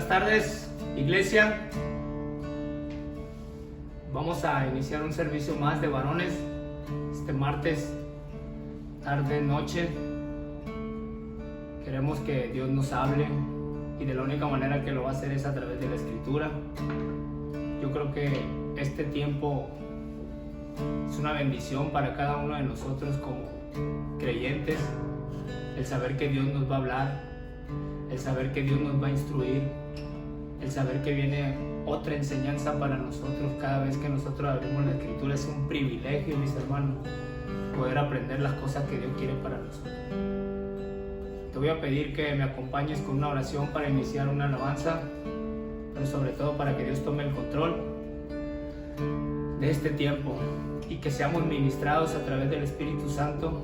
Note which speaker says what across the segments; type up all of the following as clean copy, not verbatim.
Speaker 1: Buenas tardes, iglesia. Vamos a iniciar un servicio más de varones este martes, tarde, noche. Queremos que Dios nos hable y de la única manera que lo va a hacer es a través de la Escritura. Yo creo que este tiempo es una bendición para cada uno de nosotros como creyentes, el saber que Dios nos va a hablar, el saber que Dios nos va a instruir, el saber que viene otra enseñanza para nosotros cada vez que nosotros abrimos la Escritura. Es un privilegio, mis hermanos, poder aprender las cosas que Dios quiere para nosotros. Te voy a pedir que me acompañes con una oración para iniciar una alabanza, pero sobre todo para que Dios tome el control de este tiempo y que seamos ministrados a través del Espíritu Santo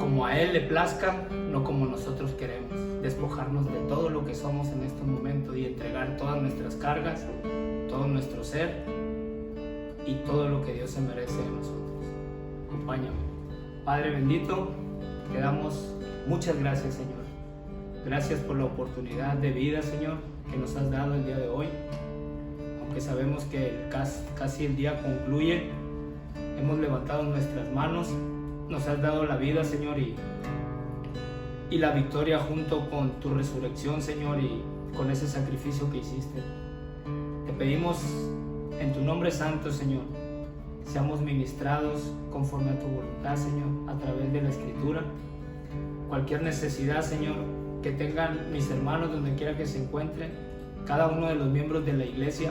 Speaker 1: como a Él le plazca, no como nosotros queremos. Despojarnos de todo lo que somos en estos momentos y entregar todas nuestras cargas, todo nuestro ser y todo lo que Dios se merece de nosotros. Acompáñame. Padre bendito, te damos muchas gracias, Señor. Gracias por la oportunidad de vida, Señor, que nos has dado el día de hoy. Aunque sabemos que casi el día concluye, hemos levantado nuestras manos, nos has dado la vida, Señor, y la victoria junto con tu resurrección, Señor, y con ese sacrificio que hiciste. Te pedimos en tu nombre santo, Señor, seamos ministrados conforme a tu voluntad, Señor, a través de la Escritura. Cualquier necesidad, Señor, que tengan mis hermanos donde quiera que se encuentren, cada uno de los miembros de la iglesia,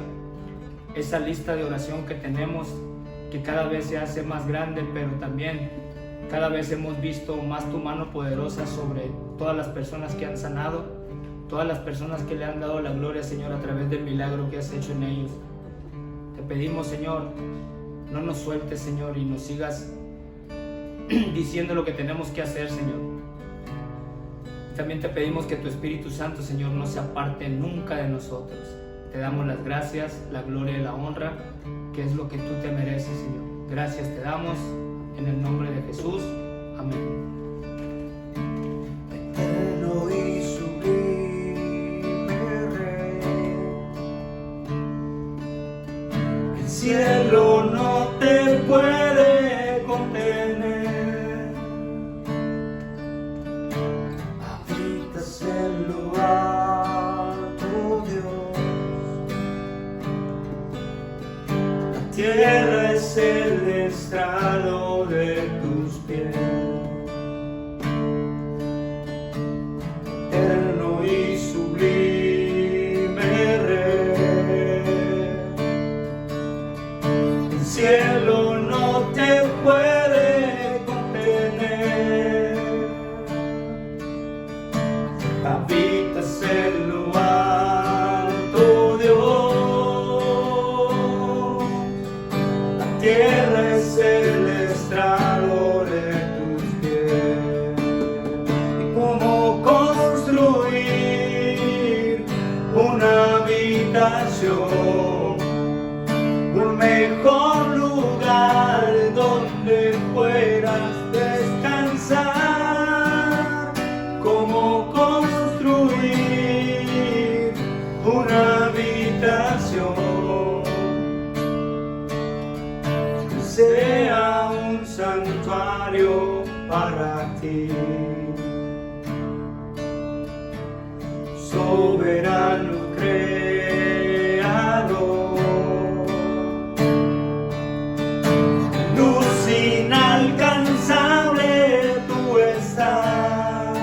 Speaker 1: esa lista de oración que tenemos, que cada vez se hace más grande, pero también cada vez hemos visto más tu mano poderosa sobre todas las personas que han sanado, todas las personas que le han dado la gloria, Señor, a través del milagro que has hecho en ellos. Te pedimos, Señor, no nos sueltes, Señor, y nos sigas diciendo lo que tenemos que hacer, Señor. También te pedimos que tu Espíritu Santo, Señor, no se aparte nunca de nosotros. Te damos las gracias, la gloria y la honra, que es lo que tú te mereces, Señor. Gracias te damos. En el nombre de Jesús, amén.
Speaker 2: Eterno y sublime Rey, el cielo no te puede contener. Habitas en lo alto, Dios. La tierra es el estrado de tus pies. Eterno y sublime Rey, el cielo no te puede contener. Habitas en lo alto, Dios. La tierra es el estrado de tus pies. ¿Y cómo construir una habitación, un mejor lugar donde puedas descansar? ¿Cómo construir una habitación que sea un santuario para ti? Soberano Creador, luz inalcanzable tú estás.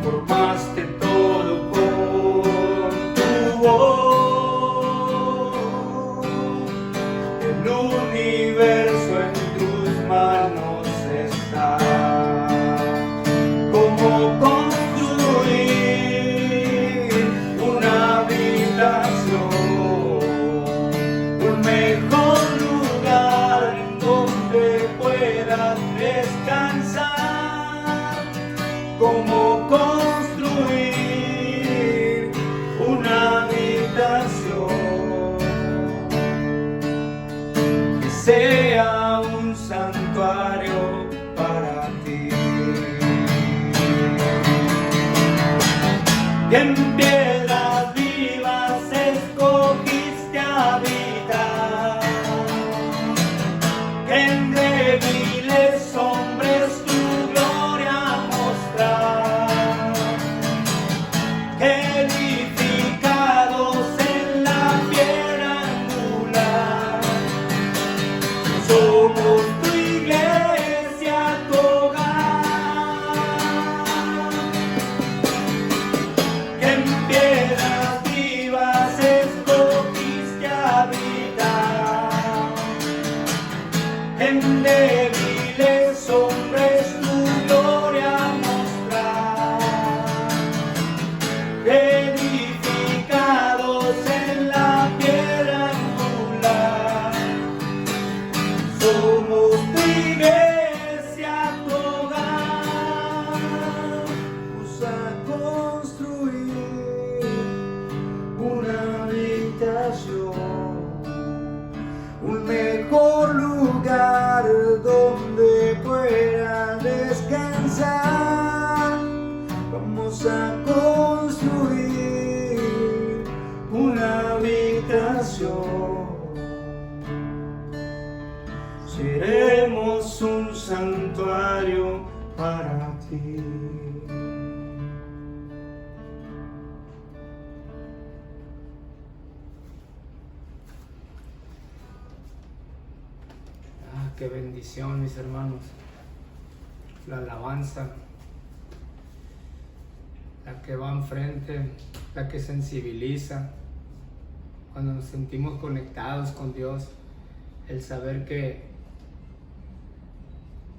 Speaker 2: Formaste todo con tu voz, el universo en tus manos está. ¿Cómo construir una habitación, un mejor lugar donde puedas descansar? ¿Cómo construir una habitación que sea un santuario para ti? que en piedras vivas escogiste habitar, que en débiles hombres tu gloria mostrar, que edificados en la piedra angular, somos tu iglesia, tu hogar, que en piedras vivas escogiste habitar, en débiles hombres tu gloria mostrar, edificados en la piedra angular, somos tu iglesia, tu hogar. Usa construir una habitación, un mejor lugar donde pueda descansar. Vamos a construir una habitación. Seremos un santuario para ti.
Speaker 1: Qué bendición, mis hermanos. La alabanza, la que va enfrente, la que sensibiliza. Cuando nos sentimos conectados con Dios, el saber que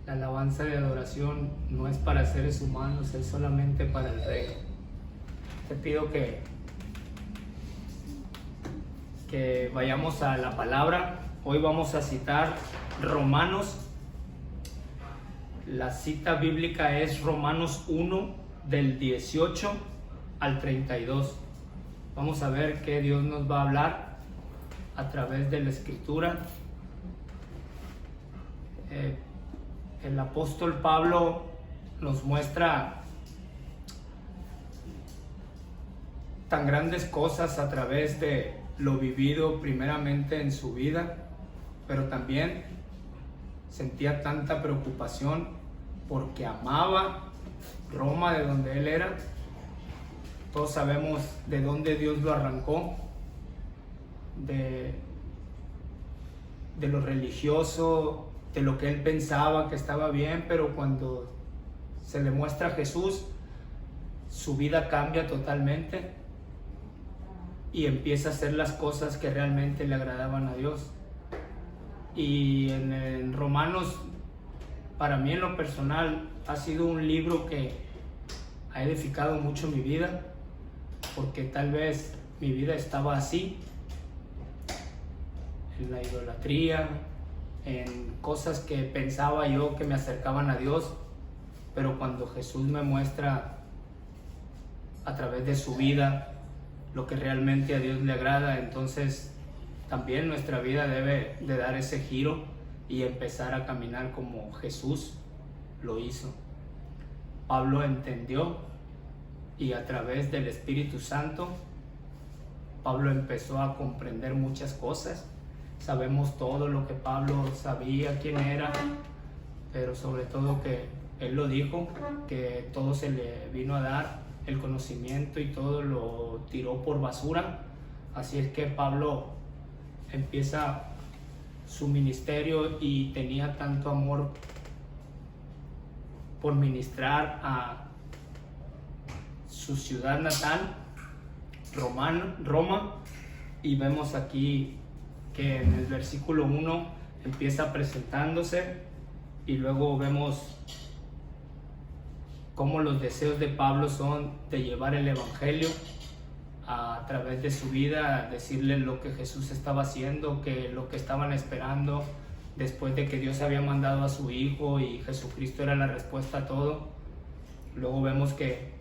Speaker 1: la alabanza de adoración no es para seres humanos, es solamente para el Rey. Te pido que vayamos a la palabra. Hoy vamos a citar Romanos. La cita bíblica es Romanos 1 del 18 al 32. Vamos a ver qué Dios nos va a hablar a través de la escritura. El apóstol Pablo nos muestra tan grandes cosas a través de lo vivido primeramente en su vida, pero también sentía tanta preocupación porque amaba Roma, de donde él era. Todos sabemos de dónde Dios lo arrancó, de lo religioso, de lo que él pensaba que estaba bien, pero cuando se le muestra a Jesús, su vida cambia totalmente y empieza a hacer las cosas que realmente le agradaban a Dios. Y en Romanos, para mí en lo personal, ha sido un libro que ha edificado mucho mi vida, porque tal vez mi vida estaba así, en la idolatría, en cosas que pensaba yo que me acercaban a Dios, pero cuando Jesús me muestra a través de su vida lo que realmente a Dios le agrada, entonces también nuestra vida debe de dar ese giro y empezar a caminar como Jesús lo hizo. Pablo entendió, y a través del Espíritu Santo Pablo empezó a comprender muchas cosas. Sabemos todo lo que Pablo sabía, quién era, pero sobre todo que él lo dijo, que todo se le vino a dar, el conocimiento, y todo lo tiró por basura. Así es que Pablo empieza su ministerio y tenía tanto amor por ministrar a su ciudad natal, Roma, y vemos aquí que en el versículo 1 empieza presentándose, y luego vemos cómo los deseos de Pablo son de llevar el evangelio a través de su vida, decirle lo que Jesús estaba haciendo, que lo que estaban esperando después de que Dios había mandado a su Hijo y Jesucristo era la respuesta a todo. Luego vemos que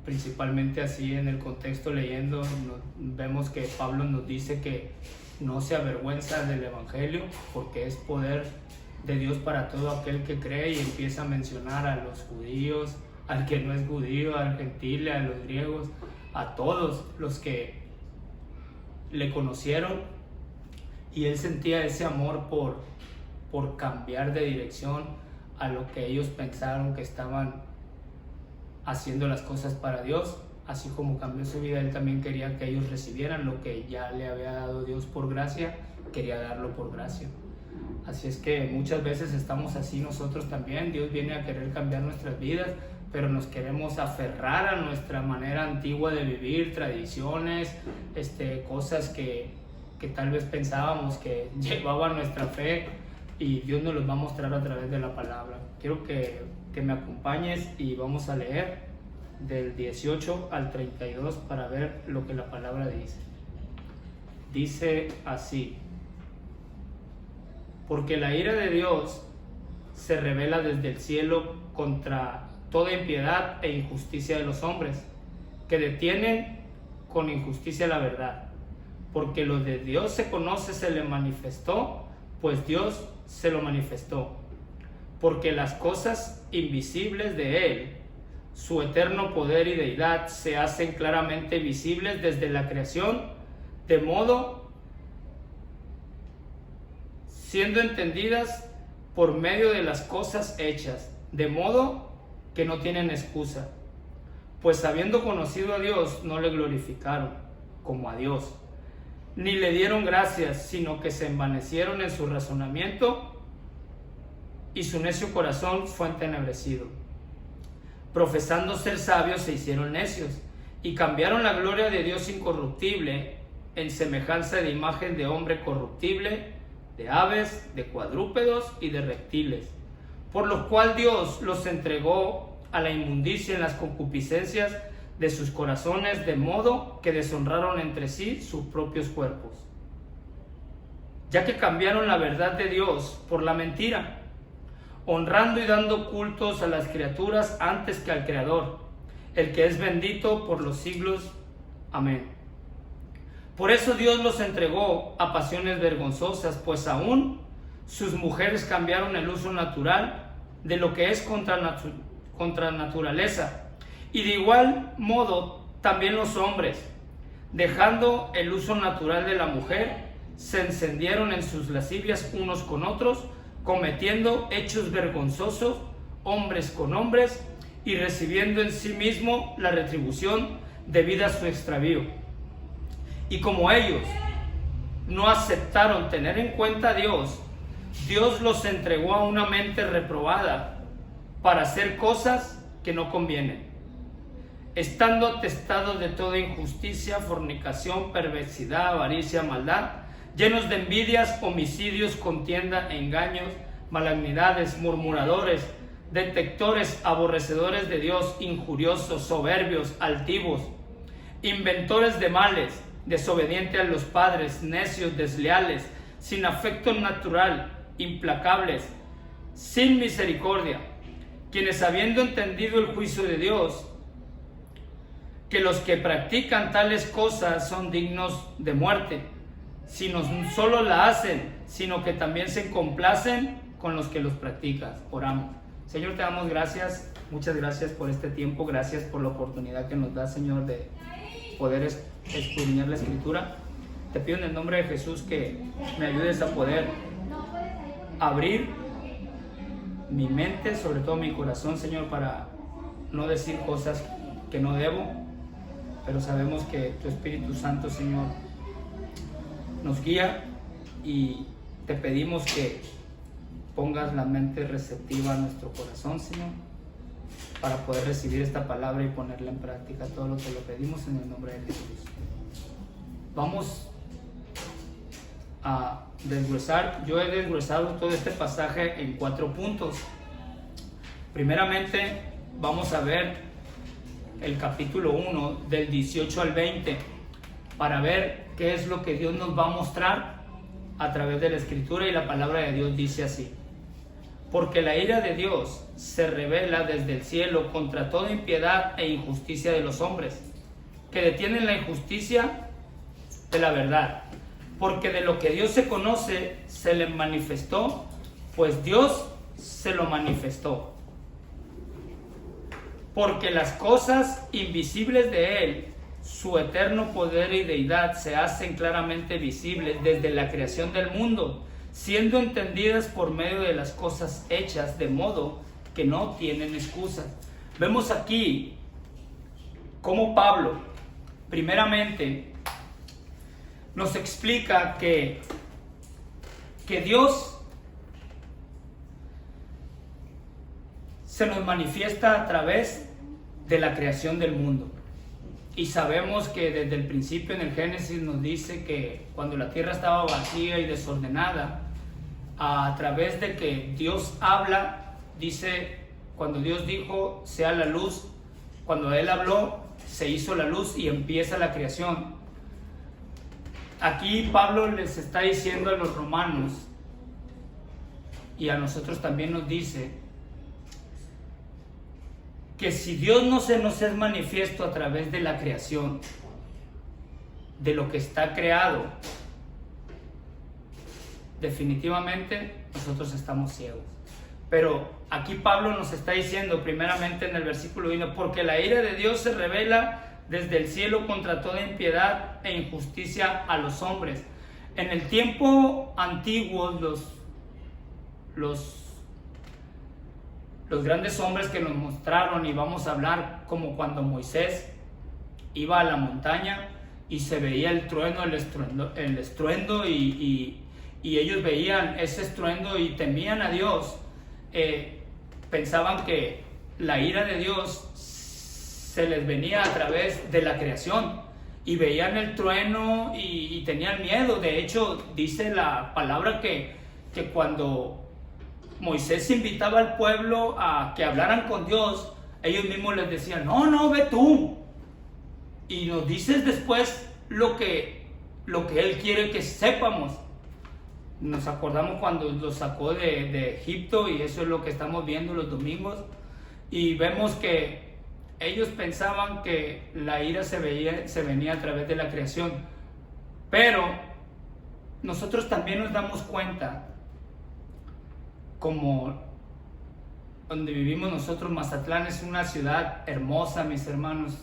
Speaker 1: principalmente así en el contexto leyendo, vemos que Pablo nos dice que no se avergüenza del evangelio porque es poder de Dios para todo aquel que cree, y empieza a mencionar a los judíos, al que no es judío, al gentil, a los griegos, a todos los que le conocieron, y él sentía ese amor por cambiar de dirección a lo que ellos pensaron que estaban haciendo las cosas para Dios. Así como cambió su vida, él también quería que ellos recibieran lo que ya le había dado Dios por gracia, quería darlo por gracia. Así es que muchas veces estamos así nosotros también. Dios viene a querer cambiar nuestras vidas, pero nos queremos aferrar a nuestra manera antigua de vivir, tradiciones, cosas que tal vez pensábamos que llevaban nuestra fe, y Dios nos los va a mostrar a través de la palabra. Quiero que me acompañes y vamos a leer del 18 al 32 para ver lo que la palabra dice. Dice así: porque la ira de Dios se revela desde el cielo contra toda impiedad e injusticia de los hombres, que detienen con injusticia la verdad. Porque lo de Dios se conoce, se le manifestó, pues Dios se lo manifestó. Porque las cosas invisibles de Él, su eterno poder y deidad, se hacen claramente visibles desde la creación, de modo siendo entendidas por medio de las cosas hechas, de modo que no tienen excusa. Pues habiendo conocido a Dios, no le glorificaron como a Dios, ni le dieron gracias, sino que se envanecieron en su razonamiento, y su necio corazón fue entenebrecido. Profesando ser sabios, se hicieron necios, y cambiaron la gloria de Dios incorruptible en semejanza de imagen de hombre corruptible, de aves, de cuadrúpedos y de reptiles, por lo cual Dios los entregó a la inmundicia en las concupiscencias de sus corazones, de modo que deshonraron entre sí sus propios cuerpos, ya que cambiaron la verdad de Dios por la mentira, honrando y dando cultos a las criaturas antes que al Creador, el que es bendito por los siglos. Amén. Por eso Dios los entregó a pasiones vergonzosas, pues aún sus mujeres cambiaron el uso natural de lo que es contra naturaleza, y de igual modo también los hombres, dejando el uso natural de la mujer, se encendieron en sus lascivias unos con otros, cometiendo hechos vergonzosos hombres con hombres, y recibiendo en sí mismo la retribución debida a su extravío. Y como ellos no aceptaron tener en cuenta a Dios, Dios los entregó a una mente reprobada para hacer cosas que no convienen, estando atestados de toda injusticia, fornicación, perversidad, avaricia, maldad, llenos de envidias, homicidios, contienda, engaños, malignidades, murmuradores, detectores, aborrecedores de Dios, injuriosos, soberbios, altivos, inventores de males, desobedientes a los padres, necios, desleales, sin afecto natural, implacables, sin misericordia, quienes habiendo entendido el juicio de Dios, que los que practican tales cosas son dignos de muerte, si no solo la hacen, sino que también se complacen con los que los practican. Oramos. Señor, te damos gracias, muchas gracias por este tiempo, gracias por la oportunidad que nos da, Señor, de poder escudriñar la Escritura. Te pido en el nombre de Jesús que me ayudes a poder abrir mi mente, sobre todo mi corazón, Señor, para no decir cosas que no debo, pero sabemos que tu Espíritu Santo, Señor, nos guía, y te pedimos que pongas la mente receptiva a nuestro corazón, Señor, para poder recibir esta palabra y ponerla en práctica. Todo lo que lo pedimos en el nombre de Jesús. Vamos a desglosar. Yo he desglosado todo este pasaje en 4 puntos. Primeramente, vamos a ver el capítulo 1 del 18 al 20 para ver qué es lo que Dios nos va a mostrar a través de la Escritura, y la palabra de Dios dice así: porque la ira de Dios se revela desde el cielo contra toda impiedad e injusticia de los hombres, que detienen la injusticia de la verdad. Porque de lo que Dios se conoce, se le manifestó, pues Dios se lo manifestó. porque las cosas invisibles de Él, su eterno poder y deidad, se hacen claramente visibles desde la creación del mundo, siendo entendidas por medio de las cosas hechas, de modo que no tienen excusa. Vemos aquí cómo Pablo, primeramente, nos explica que Dios se nos manifiesta a través de la creación del mundo. Y sabemos que desde el principio en el Génesis nos dice que cuando la tierra estaba vacía y desordenada, a través de que Dios habla, dice, cuando Dios dijo, sea la luz, cuando Él habló, se hizo la luz y empieza la creación. Aquí Pablo les está diciendo a los romanos, y a nosotros también nos dice, que si Dios no se nos es manifiesto a través de la creación, de lo que está creado, definitivamente nosotros estamos ciegos. Pero aquí Pablo nos está diciendo primeramente en el versículo 1, porque la ira de Dios se revela desde el cielo contra toda impiedad e injusticia a los hombres. En el tiempo antiguo, los grandes hombres que nos mostraron, y vamos a hablar como cuando Moisés iba a la montaña y se veía el trueno, el estruendo y ellos veían ese estruendo y temían a Dios. Pensaban que la ira de Dios se les venía a través de la creación y veían el trueno y tenían miedo. De hecho, dice la palabra que cuando Moisés invitaba al pueblo a que hablaran con Dios, ellos mismos les decían, no, ve tú. Y nos dices después lo que Él quiere que sepamos. Nos acordamos cuando los sacó de Egipto, y eso es lo que estamos viendo los domingos. Y vemos que ellos pensaban que la ira se venía a través de la creación. Pero nosotros también nos damos cuenta, como donde vivimos nosotros, Mazatlán es una ciudad hermosa, mis hermanos.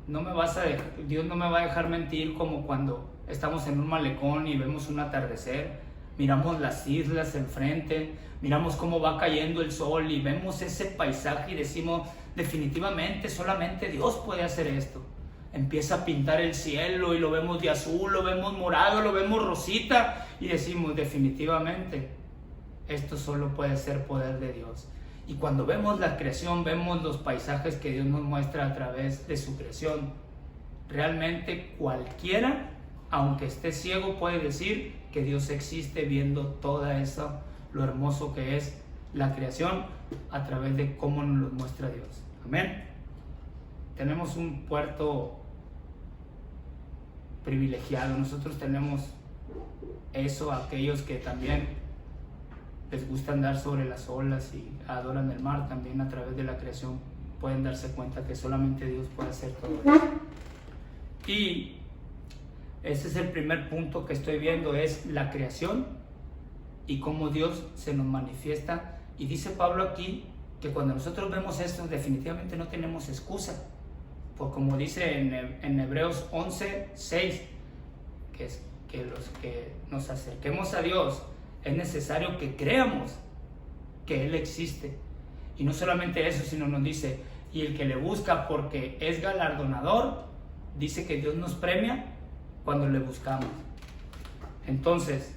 Speaker 1: Dios no me va a dejar mentir, como cuando estamos en un malecón y vemos un atardecer, miramos las islas enfrente, miramos cómo va cayendo el sol y vemos ese paisaje y decimos, definitivamente solamente Dios puede hacer esto. Empieza a pintar el cielo y lo vemos de azul, lo vemos morado, lo vemos rosita y decimos, definitivamente esto solo puede ser poder de Dios. Y cuando vemos la creación, vemos los paisajes que Dios nos muestra a través de su creación. Realmente cualquiera, aunque esté ciego, puede decir que Dios existe, viendo toda eso, lo hermoso que es la creación, a través de cómo nos lo muestra Dios. Amén. Tenemos un puerto privilegiado. Nosotros tenemos eso, aquellos que también les gusta andar sobre las olas y adoran el mar, también a través de la creación pueden darse cuenta que solamente Dios puede hacer todo eso. Y ese es el primer punto que estoy viendo, es la creación y cómo Dios se nos manifiesta. Y dice Pablo aquí que cuando nosotros vemos esto, definitivamente no tenemos excusa, pues como dice en Hebreos 11:6, que es que los que nos acerquemos a Dios es necesario que creamos que Él existe. Y no solamente eso, sino nos dice, y el que le busca porque es galardonador, dice que Dios nos premia cuando le buscamos. Entonces,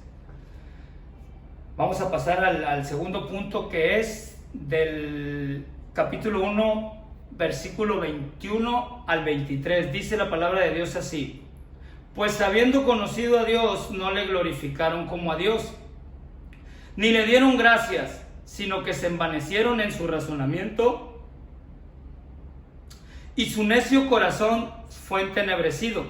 Speaker 1: vamos a pasar al segundo punto, que es del capítulo 1, versículo 21 al 23. Dice la palabra de Dios así: pues habiendo conocido a Dios, no le glorificaron como a Dios, ni le dieron gracias, sino que se envanecieron en su razonamiento, y su necio corazón fue entenebrecido.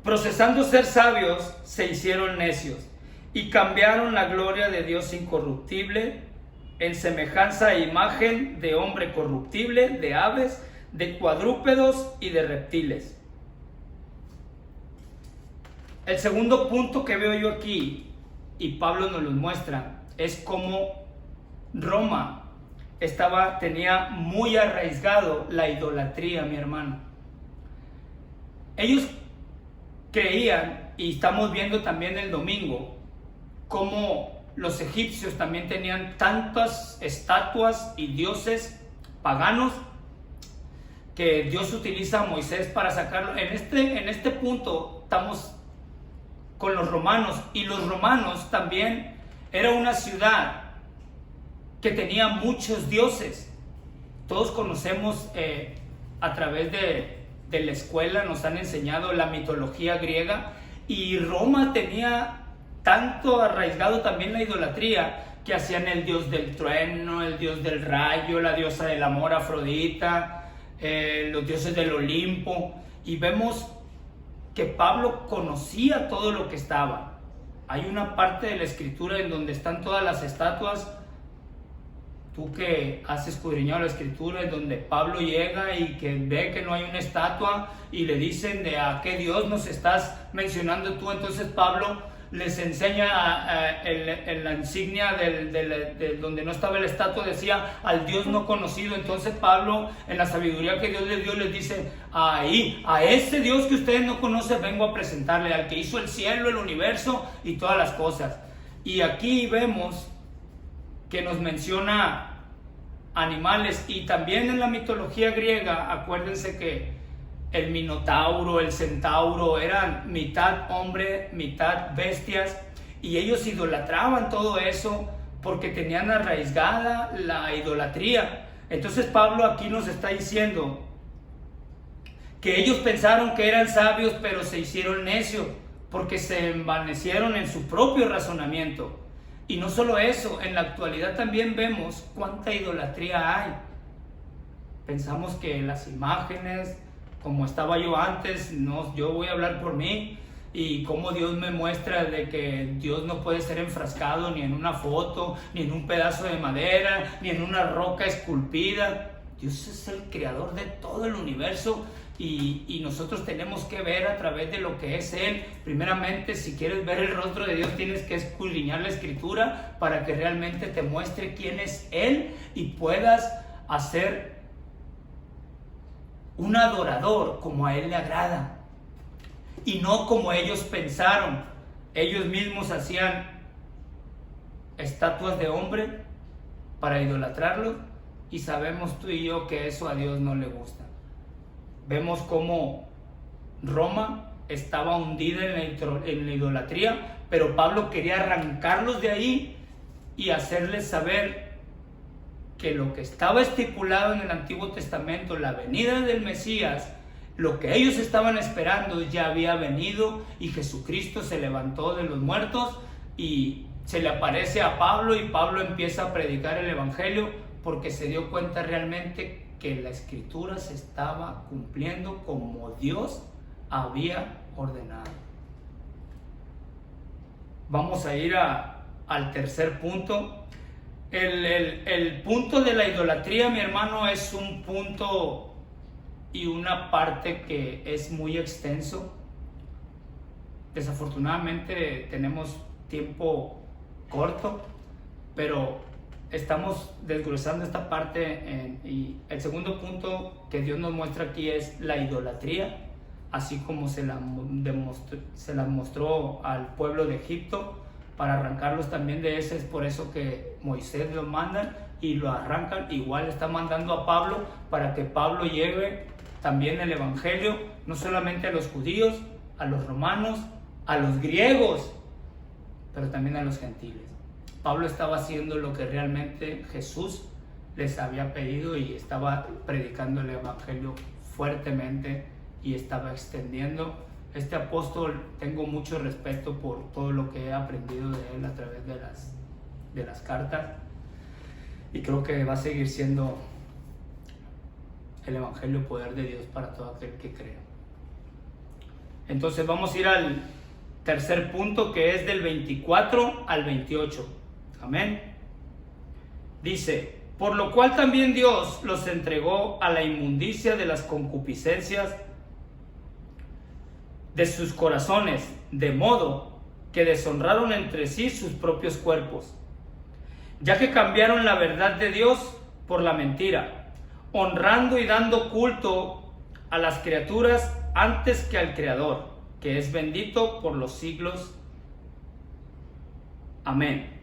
Speaker 1: Procesando ser sabios, se hicieron necios, y cambiaron la gloria de Dios incorruptible en semejanza e imagen de hombre corruptible, de aves, de cuadrúpedos y de reptiles. El segundo punto que veo yo aquí, y Pablo nos lo muestra, es cómo Roma tenía muy arraigado la idolatría, mi hermano. Ellos creían, y estamos viendo también el domingo, cómo los egipcios también tenían tantas estatuas y dioses paganos, que Dios utiliza a Moisés para sacarlo. En este punto estamos con los romanos, y los romanos también era una ciudad que tenía muchos dioses. Todos conocemos a través de la escuela, nos han enseñado la mitología griega, y Roma tenía tanto arraigado también la idolatría, que hacían el dios del trueno, el dios del rayo, la diosa del amor, Afrodita, los dioses del Olimpo, y vemos que Pablo conocía todo lo que estaba. Hay una parte de la escritura en donde están todas las estatuas. Tú que has escudriñado la escritura, en donde Pablo llega y que ve que no hay una estatua, y le dicen de a qué Dios nos estás mencionando tú. Entonces Pablo les enseña en la insignia de donde no estaba la estatua, decía al Dios no conocido. Entonces Pablo, en la sabiduría que Dios les dio, les dice: ahí, a ese Dios que ustedes no conocen, vengo a presentarle, al que hizo el cielo, el universo y todas las cosas. Y aquí vemos que nos menciona animales, y también en la mitología griega, acuérdense que el minotauro, el centauro, eran mitad hombre, mitad bestias, y ellos idolatraban todo eso porque tenían arraigada la idolatría. Entonces Pablo aquí nos está diciendo que ellos pensaron que eran sabios, pero se hicieron necios porque se envanecieron en su propio razonamiento. Y no solo eso, en la actualidad también vemos cuánta idolatría hay. Pensamos que las imágenes, como estaba yo antes, yo voy a hablar por mí, y cómo Dios me muestra de que Dios no puede ser enfrascado ni en una foto, ni en un pedazo de madera, ni en una roca esculpida. Dios es el creador de todo el universo, y nosotros tenemos que ver a través de lo que es Él. Primeramente, si quieres ver el rostro de Dios, tienes que escudriñar la escritura para que realmente te muestre quién es Él, y puedas hacer un adorador como a Él le agrada, y no como ellos pensaron. Ellos mismos hacían estatuas de hombre para idolatrarlo, y sabemos tú y yo que eso a Dios no le gusta. Vemos cómo Roma estaba hundida en la idolatría, pero Pablo quería arrancarlos de ahí y hacerles saber que lo que estaba estipulado en el Antiguo Testamento, la venida del Mesías, lo que ellos estaban esperando ya había venido, y Jesucristo se levantó de los muertos y se le aparece a Pablo, y Pablo empieza a predicar el Evangelio porque se dio cuenta realmente que la escritura se estaba cumpliendo como Dios había ordenado. Vamos a ir al tercer punto. El punto de la idolatría, mi hermano, es un punto y una parte que es muy extenso. Desafortunadamente tenemos tiempo corto, pero estamos desglosando esta parte, y el segundo punto que Dios nos muestra aquí es la idolatría, así como se la mostró al pueblo de Egipto para arrancarlos también de ese. Es por eso que Moisés lo mandan y lo arrancan. Igual está mandando a Pablo para que Pablo lleve también el Evangelio, no solamente a los judíos, a los romanos, a los griegos, pero también a los gentiles. Pablo estaba haciendo lo que realmente Jesús les había pedido, y estaba predicando el Evangelio fuertemente y estaba extendiendo. Este apóstol, tengo mucho respeto por todo lo que he aprendido de él a través de las cartas, y creo que va a seguir siendo el Evangelio poder de Dios para todo aquel que crea. Entonces vamos a ir al tercer punto, que es del 24 al 28. Amén. Dice: por lo cual también Dios los entregó a la inmundicia de las concupiscencias de sus corazones, de modo que deshonraron entre sí sus propios cuerpos, ya que cambiaron la verdad de Dios por la mentira, honrando y dando culto a las criaturas antes que al Creador, que es bendito por los siglos. Amén.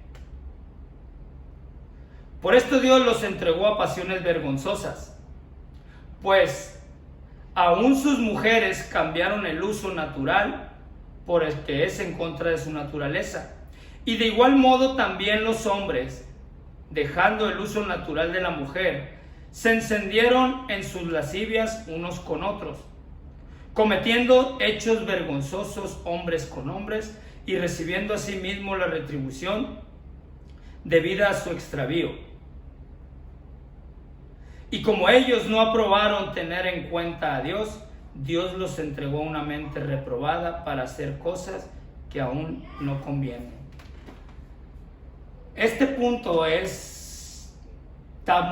Speaker 1: Por esto Dios los entregó a pasiones vergonzosas, pues aún sus mujeres cambiaron el uso natural por el que es en contra de su naturaleza. Y de igual modo también los hombres, dejando el uso natural de la mujer, se encendieron en sus lascivias unos con otros, cometiendo hechos vergonzosos hombres con hombres y recibiendo asimismo la retribución debida a su extravío. Y como ellos no aprobaron tener en cuenta a Dios, Dios los entregó a una mente reprobada para hacer cosas que aún no convienen. Este punto está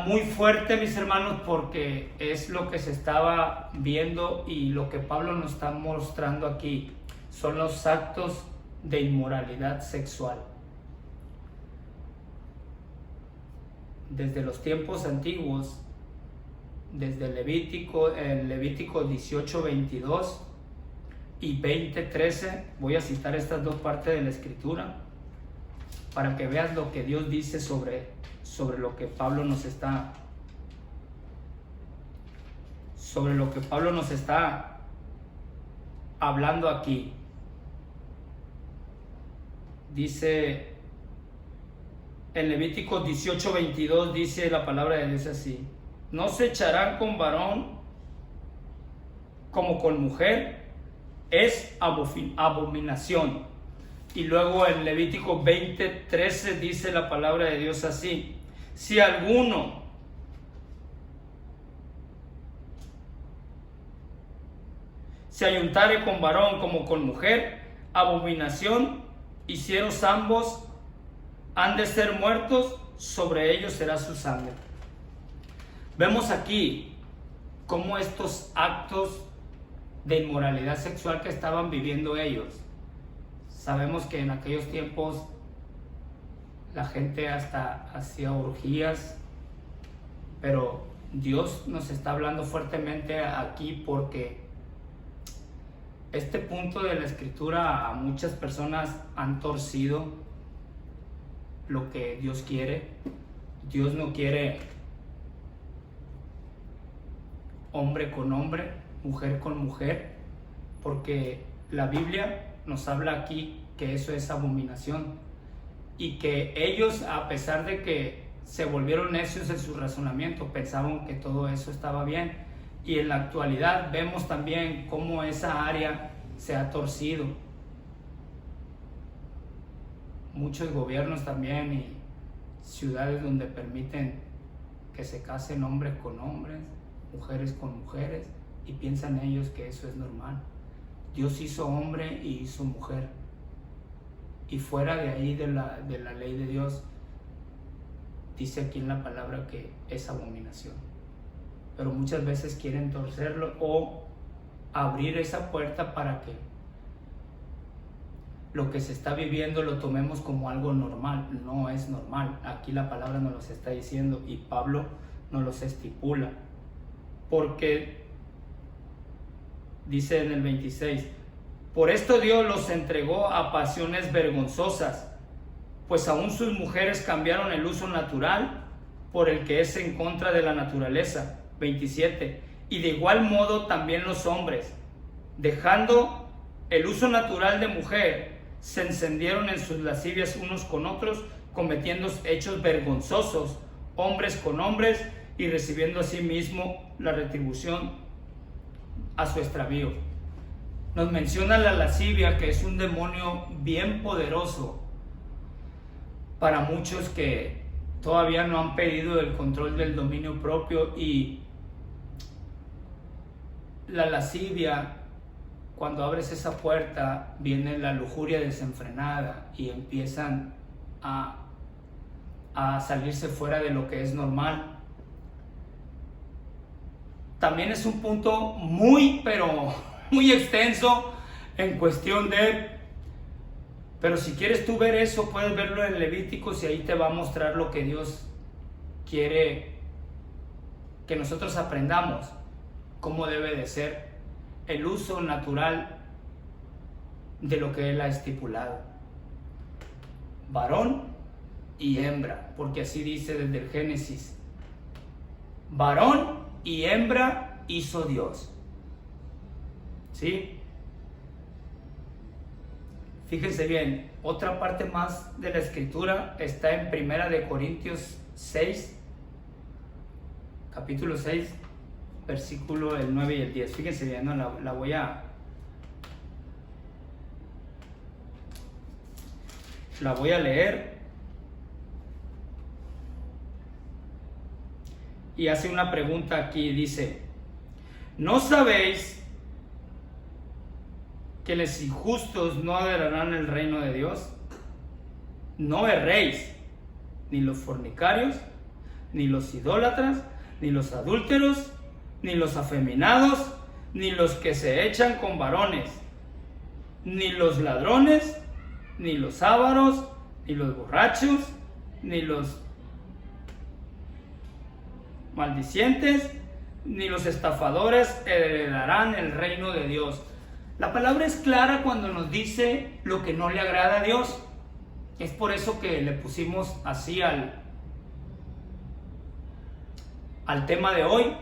Speaker 1: muy fuerte, mis hermanos, porque es lo que se estaba viendo y lo que Pablo nos está mostrando aquí. Son los actos de inmoralidad sexual. Desde los tiempos antiguos, desde el Levítico 18, 22 y 20, 13, voy a citar estas dos partes de la Escritura para que veas lo que Dios dice sobre lo que Pablo nos está hablando aquí. Dice en Levítico 18, 22, dice la palabra de Dios así: no se echarán con varón como con mujer, es abominación. Y luego en Levítico 20, 13 dice la palabra de Dios así: si alguno se ayuntare con varón como con mujer, abominación, hicieron ambos, han de ser muertos, sobre ellos será su sangre. Vemos aquí cómo estos actos de inmoralidad sexual que estaban viviendo ellos, sabemos que en aquellos tiempos la gente hasta hacía orgías, pero Dios nos está hablando fuertemente aquí porque este punto de la Escritura a muchas personas han torcido lo que Dios quiere. Dios no quiere hombre con hombre, mujer con mujer, porque la Biblia nos habla aquí que eso es abominación y que ellos, a pesar de que se volvieron necios en su razonamiento, pensaban que todo eso estaba bien. Y en la actualidad vemos también cómo esa área se ha torcido. Muchos gobiernos también y ciudades donde permiten que se casen hombres con hombres, mujeres con mujeres, y piensan ellos que eso es normal. Dios hizo hombre y hizo mujer, y fuera de ahí de la ley de Dios, dice aquí en la palabra que es abominación. Pero muchas veces quieren torcerlo o abrir esa puerta para que lo que se está viviendo lo tomemos como algo normal. No es normal. Aquí la palabra nos los está diciendo y Pablo nos los estipula. Porque dice en el 26: por esto Dios los entregó a pasiones vergonzosas, pues aún sus mujeres cambiaron el uso natural por el que es en contra de la naturaleza. 27. Y de igual modo también los hombres, dejando el uso natural de mujer, se encendieron en sus lascivias unos con otros, cometiendo hechos vergonzosos, hombres con hombres, y recibiendo asimismo la retribución a su extravío. Nos menciona la lascivia, que es un demonio bien poderoso para muchos que todavía no han pedido el control del dominio propio. Y la lascivia, cuando abres esa puerta, viene la lujuria desenfrenada y empiezan a salirse fuera de lo que es normal. También es un punto muy extenso en cuestión de Pero si quieres tú ver eso, puedes verlo en Levíticos y ahí te va a mostrar lo que Dios quiere que nosotros aprendamos, cómo debe de ser el uso natural de lo que Él ha estipulado. Varón y hembra, porque así dice desde el Génesis. Varón y hembra hizo Dios. ¿Sí? Fíjense bien, otra parte más de la escritura está en 1 Corintios 6, capítulo 6, versículo el 9 y el 10. Fíjense bien, no, la voy a leer. Y hace una pregunta aquí, dice: ¿no sabéis que los injustos no heredarán el reino de Dios? No erréis, ni los fornicarios, ni los idólatras, ni los adúlteros, ni los afeminados, ni los que se echan con varones, ni los ladrones, ni los ávaros, ni los borrachos, ni los maldicientes, ni los estafadores heredarán el reino de Dios. La palabra es clara cuando nos dice lo que no le agrada a Dios. Es por eso que le pusimos así al tema de hoy.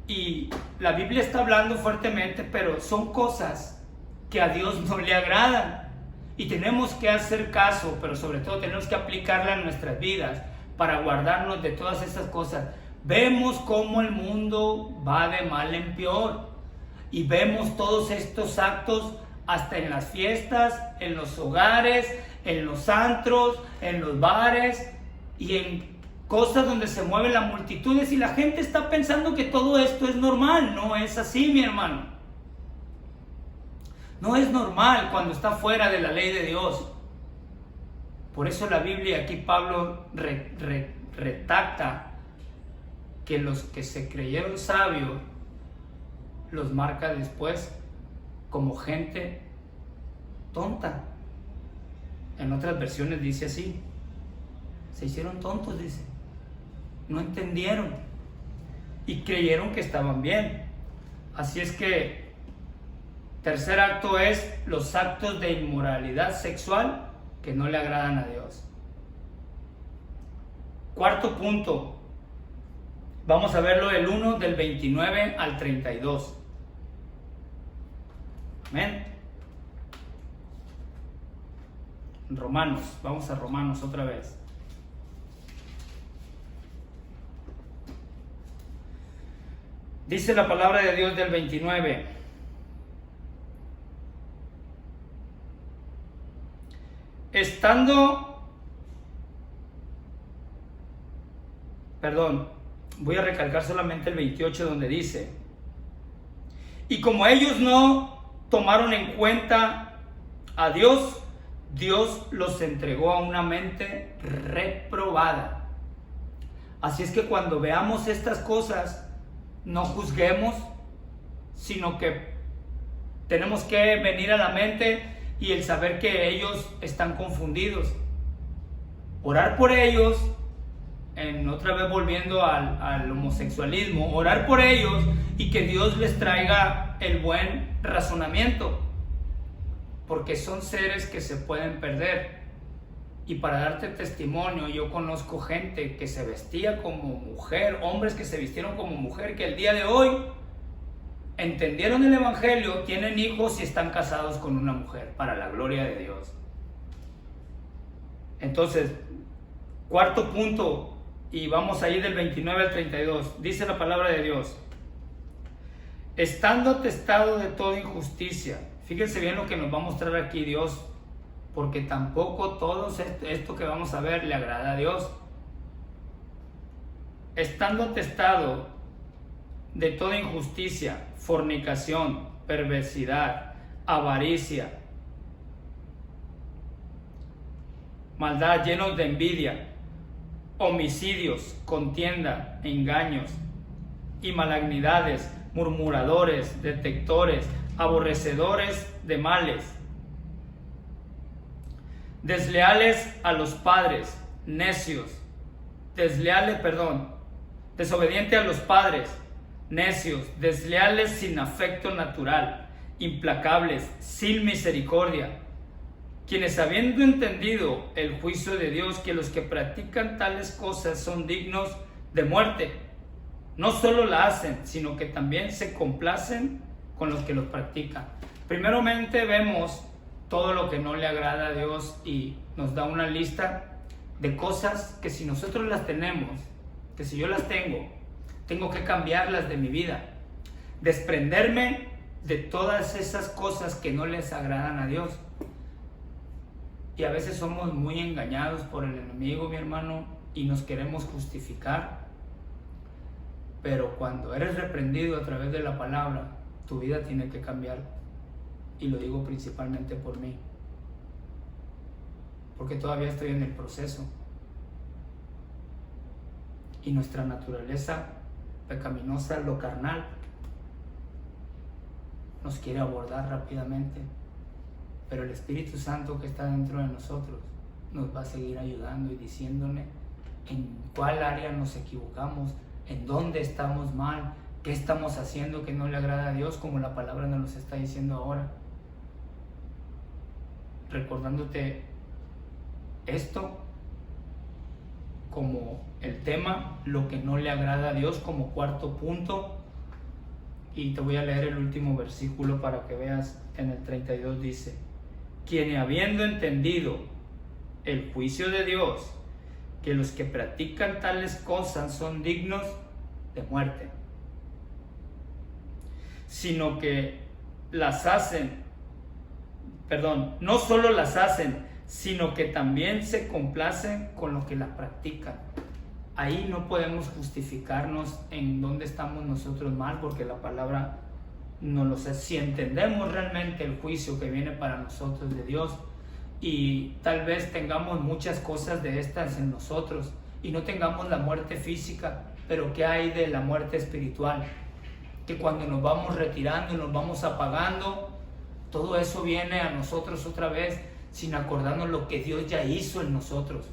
Speaker 1: Y la Biblia está hablando fuertemente, pero son cosas que a Dios no le agradan. Y tenemos que hacer caso, pero sobre todo tenemos que aplicarla en nuestras vidas para guardarnos de todas estas cosas. Vemos cómo el mundo va de mal en peor. Y vemos todos estos actos hasta en las fiestas, en los hogares, en los antros, en los bares y en cosas donde se mueven las multitudes y la gente está pensando que todo esto es normal. No es así, mi hermano. No es normal cuando está fuera de la ley de Dios. Por eso la Biblia, aquí Pablo retacta que los que se creyeron sabios los marca después como gente tonta. En otras versiones dice así: se hicieron tontos, dice. No entendieron y creyeron que estaban bien. Así es que tercer acto es los actos de inmoralidad sexual que no le agradan a Dios. Cuarto punto, vamos a verlo el 1 del 29 al 32. Amén. Romanos, vamos a Romanos otra vez. Dice la palabra de Dios del 29. Voy a recalcar solamente el 28 donde dice: y como ellos no tomaron en cuenta a Dios, Dios los entregó a una mente reprobada. Así es que cuando veamos estas cosas, no juzguemos, sino que tenemos que venir a la mente y el saber que ellos están confundidos. Orar por ellos, otra vez volviendo al homosexualismo, orar por ellos y que Dios les traiga el buen razonamiento, porque son seres que se pueden perder. Y para darte testimonio, yo conozco gente que se vestía como mujer, hombres que se vistieron como mujer, que el día de hoy entendieron el evangelio, tienen hijos y están casados con una mujer, para la gloria de Dios. Entonces, cuarto punto, y vamos a ir del 29 al 32, dice la palabra de Dios: estando atestado de toda injusticia. Fíjense bien lo que nos va a mostrar aquí Dios, porque tampoco todo esto que vamos a ver le agrada a Dios. Estando atestado de toda injusticia, fornicación, perversidad, avaricia, maldad, llenos de envidia, homicidios, contienda, engaños y malignidades, murmuradores, detectores, aborrecedores de males,
Speaker 3: desleales a los padres, necios, desobediente a los padres, necios, desleales sin afecto natural, implacables, sin misericordia, quienes habiendo entendido el juicio de Dios, que los que practican tales cosas son dignos de muerte, no solo la hacen, sino que también se complacen con los que los practican. Primeramente vemos todo lo que no le agrada a Dios y nos da una lista de cosas que si nosotros las tenemos, que si yo las tengo que cambiarlas de mi vida, desprenderme de todas esas cosas que no les agradan a Dios. Y a veces somos muy engañados por el enemigo, mi hermano, y nos queremos justificar. Pero cuando eres reprendido a través de la palabra, tu vida tiene que cambiar. Y lo digo principalmente por mí, porque todavía estoy en el proceso. Y nuestra naturaleza pecaminosa, lo carnal, nos quiere abordar rápidamente. Pero el Espíritu Santo que está dentro de nosotros nos va a seguir ayudando y diciéndole en cuál área nos equivocamos, en dónde estamos mal, qué estamos haciendo que no le agrada a Dios, como la palabra nos está diciendo ahora. Recordándote esto como el tema, lo que no le agrada a Dios, como cuarto punto. Y te voy a leer el último versículo para que veas. En el 32 dice: quien habiendo entendido el juicio de Dios, que los que practican tales cosas son dignos de muerte, sino que las hacen, no solo las hacen, sino que también se complacen con los que las practican. Ahí no podemos justificarnos en dónde estamos nosotros mal, porque la palabra no lo sé. Si entendemos realmente el juicio que viene para nosotros de Dios, y tal vez tengamos muchas cosas de estas en nosotros y no tengamos la muerte física, pero ¿qué hay de la muerte espiritual? Que cuando nos vamos retirando y nos vamos apagando, todo eso viene a nosotros otra vez sin acordarnos lo que Dios ya hizo en nosotros,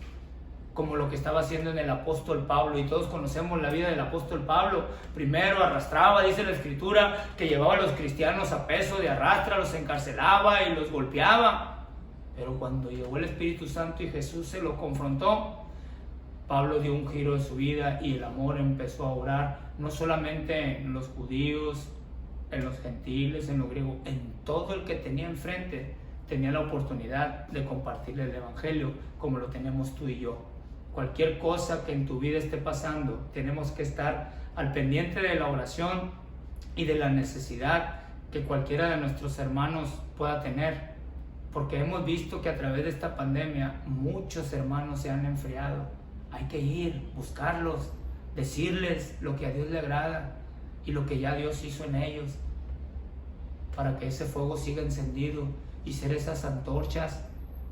Speaker 3: como lo que estaba haciendo en el apóstol Pablo. Y todos conocemos la vida del apóstol Pablo. Primero arrastraba, dice la escritura, que llevaba a los cristianos a peso de arrastra, los encarcelaba y los golpeaba. Pero cuando llegó el Espíritu Santo y Jesús se lo confrontó, Pablo dio un giro en su vida y el amor empezó a obrar, no solamente en los judíos, en los gentiles, en los griegos, en todo el que tenía enfrente, tenía la oportunidad de compartirle el Evangelio, como lo tenemos tú y yo. Cualquier cosa que en tu vida esté pasando, tenemos que estar al pendiente de la oración y de la necesidad que cualquiera de nuestros hermanos pueda tener, porque hemos visto que a través de esta pandemia muchos hermanos se han enfriado. Hay que ir, buscarlos, decirles lo que a Dios le agrada y lo que ya Dios hizo en ellos, para que ese fuego siga encendido y ser esas antorchas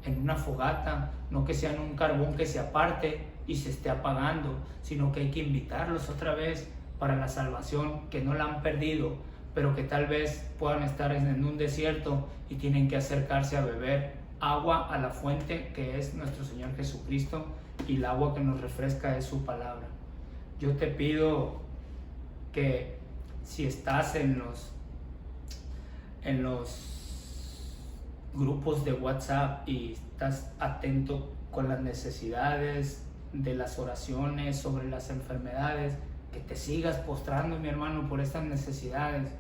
Speaker 3: en una fogata, no que sean un carbón que se aparte y se esté apagando, sino que hay que invitarlos otra vez para la salvación, que no la han perdido, pero que tal vez puedan estar en un desierto y tienen que acercarse a beber agua a la fuente que es nuestro Señor Jesucristo, y el agua que nos refresca es su palabra. Yo te pido que si estás en los grupos de WhatsApp y estás atento con las necesidades de las oraciones sobre las enfermedades, que te sigas postrando, mi hermano, por estas necesidades,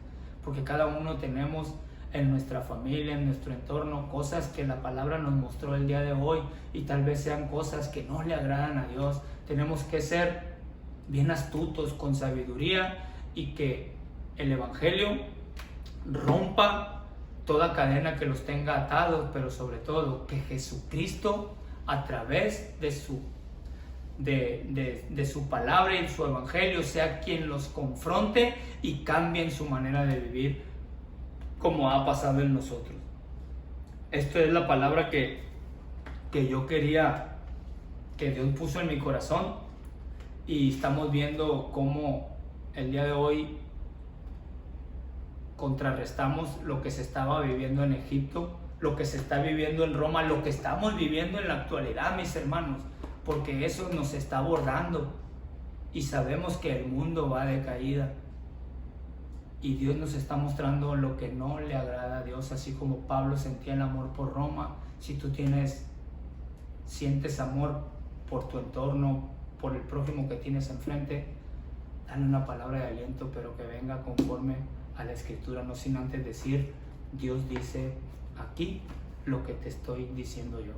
Speaker 3: porque cada uno tenemos en nuestra familia, en nuestro entorno, cosas que la palabra nos mostró el día de hoy y tal vez sean cosas que no le agradan a Dios. Tenemos que ser bien astutos con sabiduría y que el Evangelio rompa toda cadena que los tenga atados, pero sobre todo que Jesucristo, a través de su palabra y su Evangelio, sea quien los confronte y cambien su manera de vivir, como ha pasado en nosotros. Esto es la palabra que yo quería, que Dios puso en mi corazón, y estamos viendo cómo el día de hoy contrarrestamos lo que se estaba viviendo en Egipto, lo que se está viviendo en Roma, lo que estamos viviendo en la actualidad, mis hermanos, porque eso nos está abordando y sabemos que el mundo va de caída y Dios nos está mostrando lo que no le agrada a Dios, así como Pablo sentía el amor por Roma. Si tú sientes amor por tu entorno, por el prójimo que tienes enfrente, dale una palabra de aliento, pero que venga conforme a la Escritura, no sin antes decir: Dios dice aquí lo que te estoy diciendo yo.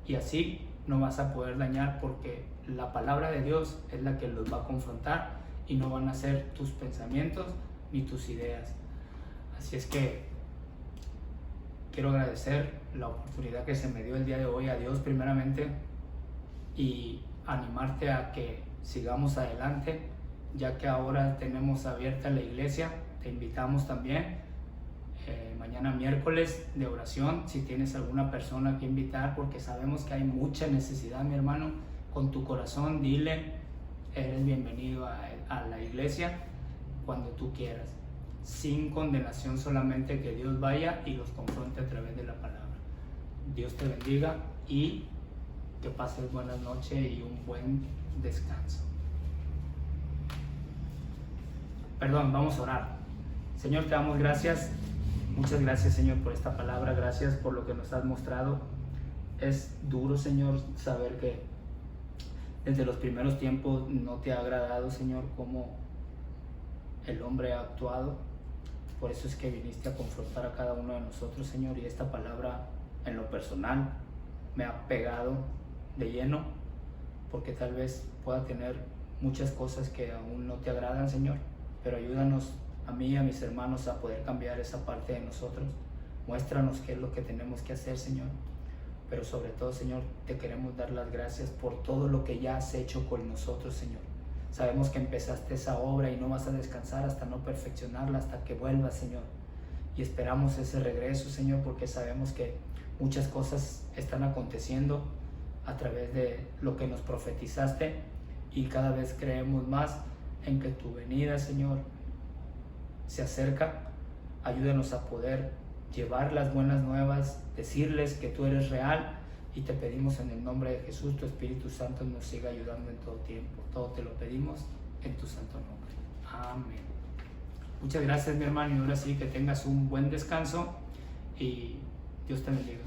Speaker 3: Y así no vas a poder dañar, porque la palabra de Dios es la que los va a confrontar y no van a ser tus pensamientos ni tus ideas. Así es que quiero agradecer la oportunidad que se me dio el día de hoy a Dios primeramente y animarte a que sigamos adelante, ya que ahora tenemos abierta la iglesia. Te invitamos también mañana miércoles de oración, si tienes alguna persona que invitar, porque sabemos que hay mucha necesidad, mi hermano. Con tu corazón dile: eres bienvenido a la iglesia cuando tú quieras, sin condenación, solamente que Dios vaya y los confronte a través de la palabra. Dios te bendiga y que pases buenas noches y un buen descanso. Perdón, vamos a orar. Señor, te damos gracias. Muchas gracias, Señor, por esta palabra. Gracias por lo que nos has mostrado. Es duro, Señor, saber que desde los primeros tiempos no te ha agradado, Señor, cómo el hombre ha actuado. Por eso es que viniste a confrontar a cada uno de nosotros, Señor, y esta palabra en lo personal me ha pegado de lleno, porque tal vez pueda tener muchas cosas que aún no te agradan, Señor, pero ayúdanos a mí y a mis hermanos a poder cambiar esa parte de nosotros. Muéstranos qué es lo que tenemos que hacer, Señor, pero sobre todo, Señor, te queremos dar las gracias por todo lo que ya has hecho con nosotros, Señor. Sabemos que empezaste esa obra y no vas a descansar hasta no perfeccionarla, hasta que vuelvas, Señor. Y esperamos ese regreso, Señor, porque sabemos que muchas cosas están aconteciendo a través de lo que nos profetizaste, y cada vez creemos más en que tu venida, Señor, se acerca. Ayúdanos a poder llevar las buenas nuevas, decirles que tú eres real, y te pedimos en el nombre de Jesús, tu Espíritu Santo nos siga ayudando en todo tiempo. Todo te lo pedimos en tu santo nombre. Amén. Muchas gracias, mi hermano, y ahora sí que tengas un buen descanso y Dios te bendiga.